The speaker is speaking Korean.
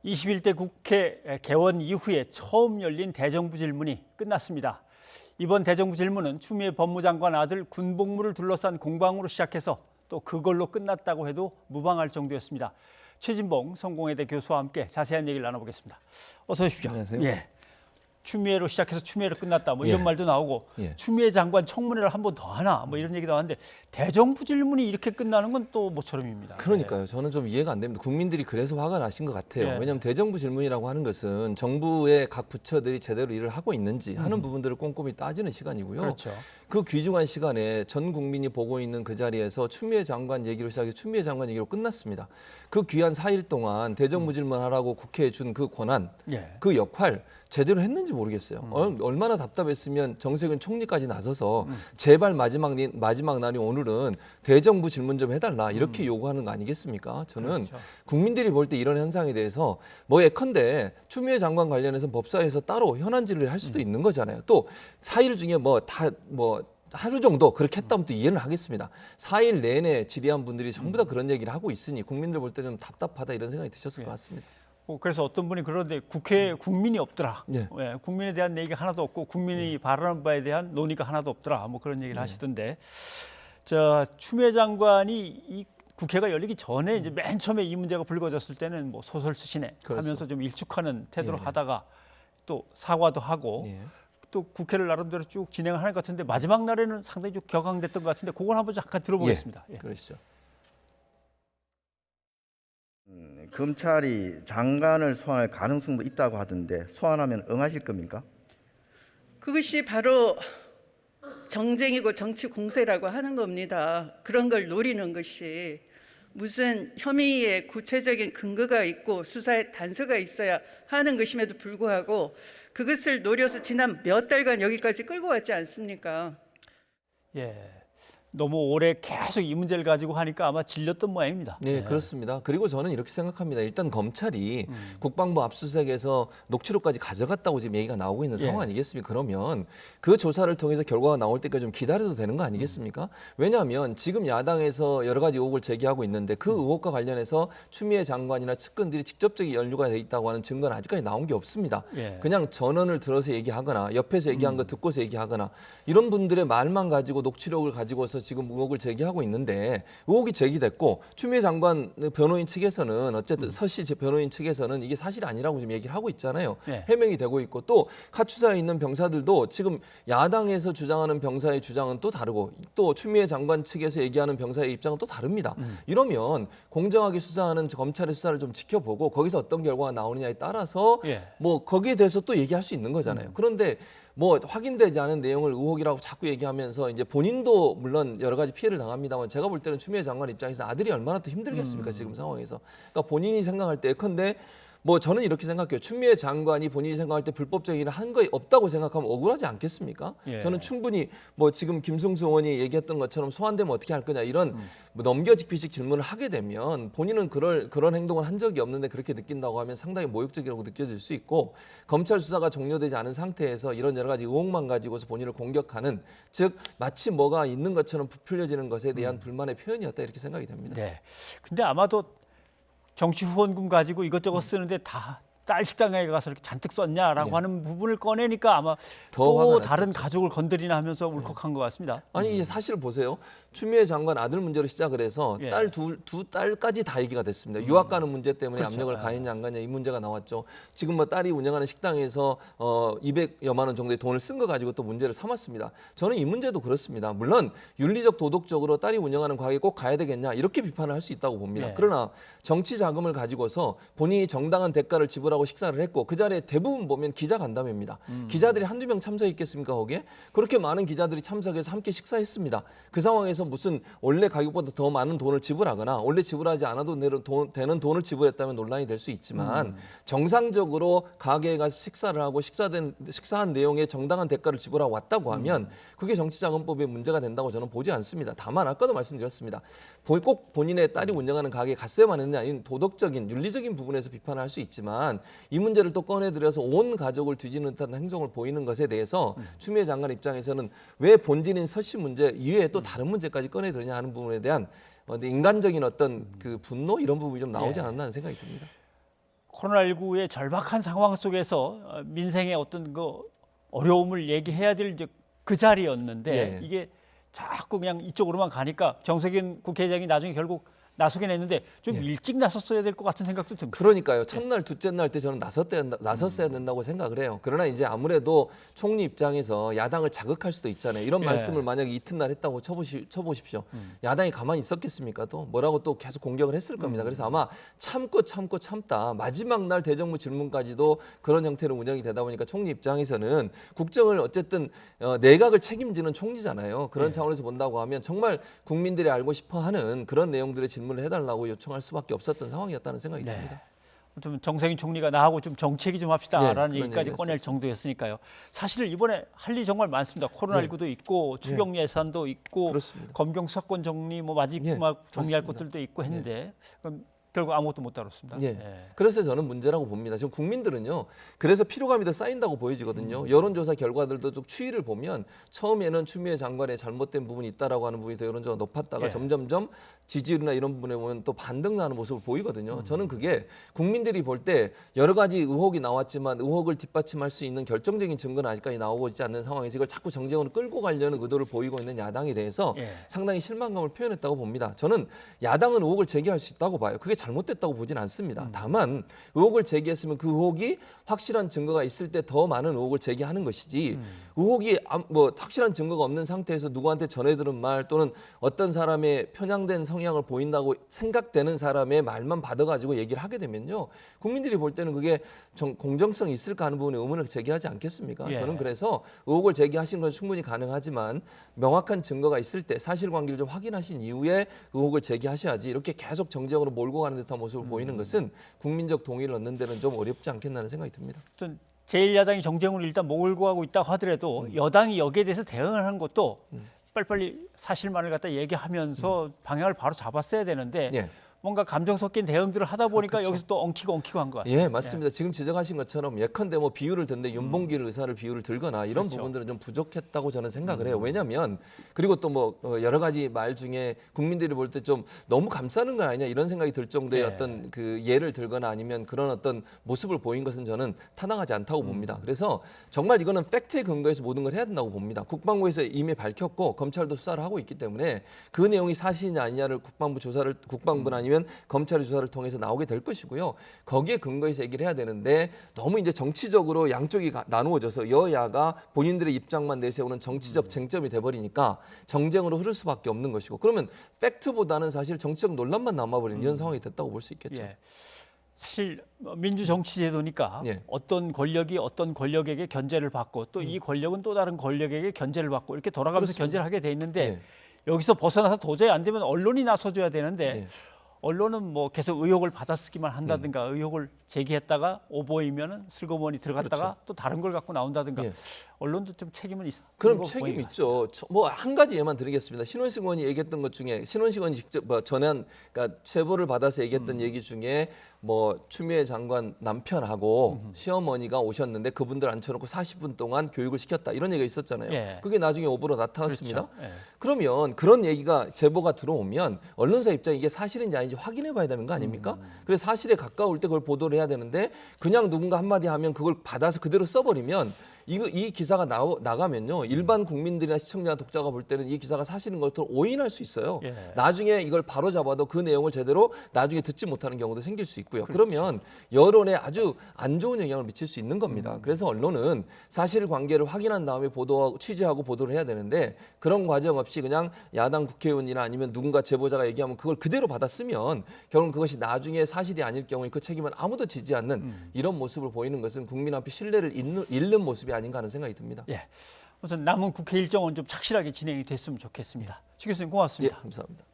21대 국회 개원 이후에 처음 열린 대정부 질문이 끝났습니다. 이번 대정부 질문은 추미애 법무장관 아들 군복무를 둘러싼 공방으로 시작해서 또 그걸로 끝났다고 해도 무방할 정도였습니다. 최진봉 성공회대 교수와 함께 자세한 얘기를 나눠보겠습니다. 어서 오십시오. 안녕하세요. 예. 추미애로 시작해서 추미애로 끝났다 뭐 이런 예. 말도 나오고 추미애 장관 청문회를 한 번 더 하나 뭐 이런 얘기도 하는데 대정부 질문이 이렇게 끝나는 건 또 모처럼입니다. 그러니까요. 저는 좀 이해가 안 됩니다. 국민들이 그래서 화가 나신 것 같아요. 예. 왜냐하면 대정부 질문이라고 하는 것은 정부의 각 부처들이 제대로 일을 하고 있는지 하는 부분들을 꼼꼼히 따지는 시간이고요. 그렇죠. 그 귀중한 시간에 전 국민이 보고 있는 그 자리에서 추미애 장관 얘기로 시작해서 추미애 장관 얘기로 끝났습니다. 그 귀한 4일 동안 대정부 질문하라고 국회에 준 그 권한, 그 역할 제대로 했는지 모르겠어요. 얼마나 답답했으면 정세균 총리까지 나서서 제발 마지막 날이 오늘은 대정부 질문 좀 해달라 이렇게 요구하는 거 아니겠습니까? 저는 그렇죠. 국민들이 볼 때 이런 현상에 대해서 뭐 예컨대 추미애 장관 관련해서 법사위에서 따로 현안 질의를 할 수도 있는 거잖아요. 또 4일 중에 하루 정도 그렇게 했다면 또 이해는 하겠습니다. 4일 내내 질의한 분들이 전부 다 그런 얘기를 하고 있으니 국민들 볼 때 좀 답답하다 이런 생각이 드셨을 것 같습니다. 그래서 어떤 분이 그러는데 국회에 국민이 없더라. 예. 국민에 대한 얘기가 하나도 없고 국민이 발언한 바에 대한 논의가 하나도 없더라. 뭐 그런 얘기를 하시던데, 추미애 장관이 이 국회가 열리기 전에 이제 맨 처음에 이 문제가 불거졌을 때는 뭐 소설 쓰시네 그렇죠. 하면서 좀 일축하는 태도로 예. 하다가 또 사과도 하고 예. 또 국회를 나름대로 쭉 진행을 하는 것 같은데 마지막 날에는 상당히 좀 격앙됐던 것 같은데 그걸 한번 잠깐 들어보겠습니다. 예. 그러시죠. 검찰이 장관을 소환할 가능성도 있다고 하던데 소환하면 응하실 겁니까? 그것이 바로 정쟁이고 정치 공세라고 하는 겁니다. 그런 걸 노리는 것이 무슨 혐의에 구체적인 근거가 있고 수사에 단서가 있어야 하는 것임에도 불구하고 그것을 노려서 지난 몇 달간 여기까지 끌고 왔지 않습니까? 예. 너무 오래 계속 이 문제를 가지고 하니까 아마 질렸던 모양입니다. 네, 그렇습니다. 그리고 저는 이렇게 생각합니다. 일단 검찰이 국방부 압수수색에서 녹취록까지 가져갔다고 지금 얘기가 나오고 있는 상황 아니겠습니까? 그러면 그 조사를 통해서 결과가 나올 때까지 좀 기다려도 되는 거 아니겠습니까? 왜냐하면 지금 야당에서 여러 가지 의혹을 제기하고 있는데 그 의혹과 관련해서 추미애 장관이나 측근들이 직접적인 연루가 돼 있다고 하는 증거는 아직까지 나온 게 없습니다. 그냥 전원을 들어서 얘기하거나 옆에서 얘기한 거 듣고서 얘기하거나 이런 분들의 말만 가지고 녹취록을 가지고서 지금 의혹을 제기하고 있는데 의혹이 제기됐고 추미애 장관 변호인 측에서는 어쨌든 서씨 변호인 측에서는 이게 사실이 아니라고 지금 얘기를 하고 있잖아요. 해명이 되고 있고 또 카투사에 있는 병사들도 지금 야당에서 주장하는 병사의 주장은 또 다르고 또 추미애 장관 측에서 얘기하는 병사의 입장은 또 다릅니다. 이러면 공정하게 수사하는 검찰의 수사를 좀 지켜보고 거기서 어떤 결과가 나오느냐에 따라서 뭐 거기에 대해서 또 얘기할 수 있는 거잖아요. 그런데 뭐 확인되지 않은 내용을 의혹이라고 자꾸 얘기하면서 이제 본인도 물론 여러 가지 피해를 당합니다만 제가 볼 때는 추미애 장관 입장에서 아들이 얼마나 또 힘들겠습니까 지금 상황에서. 그러니까 본인이 생각할 때 예컨대 뭐 저는 이렇게 생각해요. 추미애 장관이 본인이 생각할 때 불법적인 일을 한 거 없다고 생각하면 억울하지 않겠습니까? 저는 충분히 뭐 지금 김승수 의원이 얘기했던 것처럼 소환되면 어떻게 할 거냐 이런 뭐 넘겨짚기식 질문을 하게 되면 본인은 그런 행동을 한 적이 없는데 그렇게 느낀다고 하면 상당히 모욕적이라고 느껴질 수 있고 검찰 수사가 종료되지 않은 상태에서 이런 여러 가지 의혹만 가지고서 본인을 공격하는 즉 마치 뭐가 있는 것처럼 부풀려지는 것에 대한 불만의 표현이었다 이렇게 생각이 됩니다. 네. 근데 아마도 정치 후원금 가지고 이것저것 쓰는데 다 딸 식당에 가서 이렇게 잔뜩 썼냐라고 하는 부분을 꺼내니까 아마 또 다른 가족을 건드리나 하면서 울컥한 것 같습니다. 아니 이제 사실 보세요. 추미애 장관 아들 문제로 시작을 해서 딸 두 딸까지 다 얘기가 됐습니다. 유학 가는 문제 때문에 압력을 가했냐 안 가냐 이 문제가 나왔죠. 지금 뭐 딸이 운영하는 식당에서 200여만 원 정도의 돈을 쓴 거 가지고 또 문제를 삼았습니다. 저는 이 문제도 그렇습니다. 물론 윤리적 도덕적으로 딸이 운영하는 가게에 꼭 가야 되겠냐 이렇게 비판을 할 수 있다고 봅니다. 그러나 정치 자금을 가지고서 본인이 정당한 대가를 지불하고 식사를 했고 그 자리에 대부분 보면 기자 간담회입니다. 기자들이 한두 명 참석했겠습니까 거기에? 그렇게 많은 기자들이 참석해서 함께 식사했습니다. 그 상황에서 무슨 원래 가격보다 더 많은 돈을 지불하거나 원래 지불하지 않아도 되는 돈을 지불했다면 논란이 될 수 있지만 정상적으로 가게에 가서 식사를 하고 식사한 내용에 정당한 대가를 지불하고 왔다고 하면 그게 정치자금법에 문제가 된다고 저는 보지 않습니다. 다만 아까도 말씀드렸습니다. 꼭 본인의 딸이 운영하는 가게에 갔어야만 했느냐 아닌 도덕적인 윤리적인 부분에서 비판을 할 수 있지만 이 문제를 또 꺼내들여서 온 가족을 뒤지는 듯한 행동을 보이는 것에 대해서 추미애 장관 입장에서는 왜 본질인 서씨 문제 이외에 또 다른 문제까지 꺼내들냐 하는 부분에 대한 인간적인 어떤 그 분노 이런 부분이 좀 나오지 않았나 하는 생각이 듭니다. 코로나19의 절박한 상황 속에서 민생의 어떤 그 어려움을 얘기해야 될 이제 그 자리였는데 예. 이게 자꾸 그냥 이쪽으로만 가니까 정세균 국회의장이 나중에 결국 나서긴 했는데 좀 일찍 나섰어야 될 것 같은 생각도 듭니다. 그러니까요. 첫날, 둘째 날 때 저는 나섰어야 된다고 생각을 해요. 그러나 이제 아무래도 총리 입장에서 야당을 자극할 수도 있잖아요. 이런 예. 말씀을 만약에 이튿날 했다고 쳐보십시오. 야당이 가만히 있었겠습니까? 또 뭐라고 또 계속 공격을 했을 겁니다. 그래서 아마 참다 마지막 날 대정부 질문까지도 그런 형태로 운영이 되다 보니까 총리 입장에서는 국정을 어쨌든 내각을 책임지는 총리잖아요. 그런 차원에서 본다고 하면 정말 국민들이 알고 싶어하는 그런 내용들의 질문을 해달라고 요청할 수밖에 없었던 상황이었다는 생각이 듭니다. 좀 정세균 총리가 나하고 좀 정치 얘기 좀 합시다라는 그런 얘기까지 얘기를 꺼낼 정도였으니까요. 사실 이번에 할 일이 정말 많습니다. 코로나19도 있고 추경 예산도 있고 그렇습니다. 검경 수사권 정리 뭐 마지막 정리할 맞습니다. 것들도 있고 했는데 그럼 결국 아무것도 못 다뤘습니다. 예. 그래서 저는 문제라고 봅니다. 지금 국민들은요. 그래서 피로감이 더 쌓인다고 보여지거든요. 여론조사 결과들도 쭉 추이를 보면 처음에는 추미애 장관의 잘못된 부분이 있다라고 하는 부분이 더 여론조사가 높았다가 점점점 지지율이나 이런 부분에 보면 또 반등 나는 모습을 보이거든요. 저는 그게 국민들이 볼 때 여러 가지 의혹이 나왔지만 의혹을 뒷받침할 수 있는 결정적인 증거는 아직까지 나오고 있지 않는 상황에서 이걸 자꾸 정쟁으로 끌고 가려는 의도를 보이고 있는 야당에 대해서 상당히 실망감을 표현했다고 봅니다. 저는 야당은 의혹을 제기할 수 있다고 봐요. 그게 잘못됐다고 보진 않습니다. 다만 의혹을 제기했으면 그 의혹이 확실한 증거가 있을 때 더 많은 의혹을 제기하는 것이지 의혹이 뭐 확실한 증거가 없는 상태에서 누구한테 전해 들은 말 또는 어떤 사람의 편향된 성향을 보인다고 생각되는 사람의 말만 받아가지고 얘기를 하게 되면요. 국민들이 볼 때는 그게 공정성이 있을까 하는 부분에 의문을 제기하지 않겠습니까? 저는 그래서 의혹을 제기하시는 건 충분히 가능하지만 명확한 증거가 있을 때 사실관계를 좀 확인하신 이후에 의혹을 제기하셔야지 이렇게 계속 정쟁으로 몰고 가는 듯한 모습을 보이는 것은 국민적 동의를 얻는 데는 좀 어렵지 않겠나는 생각이 듭니다. 어떤 제1야당이 정쟁으로 일단 몰고 가고 있다고 하더라도 여당이 여기에 대해서 대응을 하는 것도 빨리빨리 사실만을 갖다 얘기하면서 방향을 바로 잡았어야 되는데 뭔가 감정 섞인 대응들을 하다 보니까 여기서 또 엉키고 한 것 같습니다. 예, 맞습니다. 지금 지적하신 것처럼 예컨대 뭐 비유를 든데 윤봉길 의사를 비유를 들거나 이런 부분들은 좀 부족했다고 저는 생각을 해요. 왜냐하면 그리고 또 뭐 여러 가지 말 중에 국민들이 볼 때 좀 너무 감싸는 건 아니냐 이런 생각이 들 정도의 어떤 그 예를 들거나 아니면 그런 어떤 모습을 보인 것은 저는 타당하지 않다고 봅니다. 그래서 정말 이거는 팩트에 근거해서 모든 걸 해야 된다고 봅니다. 국방부에서 이미 밝혔고 검찰도 수사를 하고 있기 때문에 그 내용이 사실이냐 아니냐를 국방부나 아니면 검찰의 조사를 통해서 나오게 될 것이고요. 거기에 근거해서 얘기를 해야 되는데 너무 이제 정치적으로 양쪽이 나누어져서 여야가 본인들의 입장만 내세우는 정치적 쟁점이 돼버리니까 정쟁으로 흐를 수밖에 없는 것이고 그러면 팩트보다는 사실 정치적 논란만 남아버리는 이런 상황이 됐다고 볼 수 있겠죠. 사실 민주 정치 제도니까 어떤 권력이 어떤 권력에게 견제를 받고 또 이 권력은 또 다른 권력에게 견제를 받고 이렇게 돌아가면서 견제를 하게 돼 있는데 여기서 벗어나서 도저히 안 되면 언론이 나서줘야 되는데 언론은 뭐 계속 의혹을 받아쓰기만 한다든가 의혹을 제기했다가 오보이면은 슬그머니 들어갔다가 또 다른 걸 갖고 나온다든가 언론도 좀 책임은 있는 그럼 책임 있죠. 뭐 한 가지 예만 드리겠습니다. 신원식 의원이 얘기했던 것 중에 신원식 의원이 직접 전한 그러니까 제보를 받아서 얘기했던 얘기 중에 뭐 추미애 장관 남편하고 시어머니가 오셨는데 그분들 앉혀놓고 40분 동안 교육을 시켰다 이런 얘기가 있었잖아요. 그게 나중에 오보로 나타났습니다. 그러면 그런 얘기가 제보가 들어오면 언론사 입장에 이게 사실인지 아닌지 확인해 봐야 되는 거 아닙니까? 그래서 사실에 가까울 때 그걸 보도를 해야 되는데 그냥 누군가 한마디 하면 그걸 받아서 그대로 써버리면 이 기사가 나가면요 일반 국민들이나 시청자 독자가 볼 때는 이 기사가 사실인 것으로 오인할 수 있어요. 나중에 이걸 바로 잡아도 그 내용을 제대로 나중에 듣지 못하는 경우도 생길 수 있고요. 그러면 여론에 아주 안 좋은 영향을 미칠 수 있는 겁니다. 그래서 언론은 사실관계를 확인한 다음에 취재하고 보도를 해야 되는데 그런 과정 없이 그냥 야당 국회의원이나 아니면 누군가 제보자가 얘기하면 그걸 그대로 받아 쓰면 결국 그것이 나중에 사실이 아닐 경우에 그 책임은 아무도 지지 않는 이런 모습을 보이는 것은 국민 앞에 신뢰를 잃는 모습이 아닌가 하는 생각이 듭니다. 우선 남은 국회 일정은 좀 착실하게 진행이 됐으면 좋겠습니다. 추 교수님 고맙습니다. 감사합니다.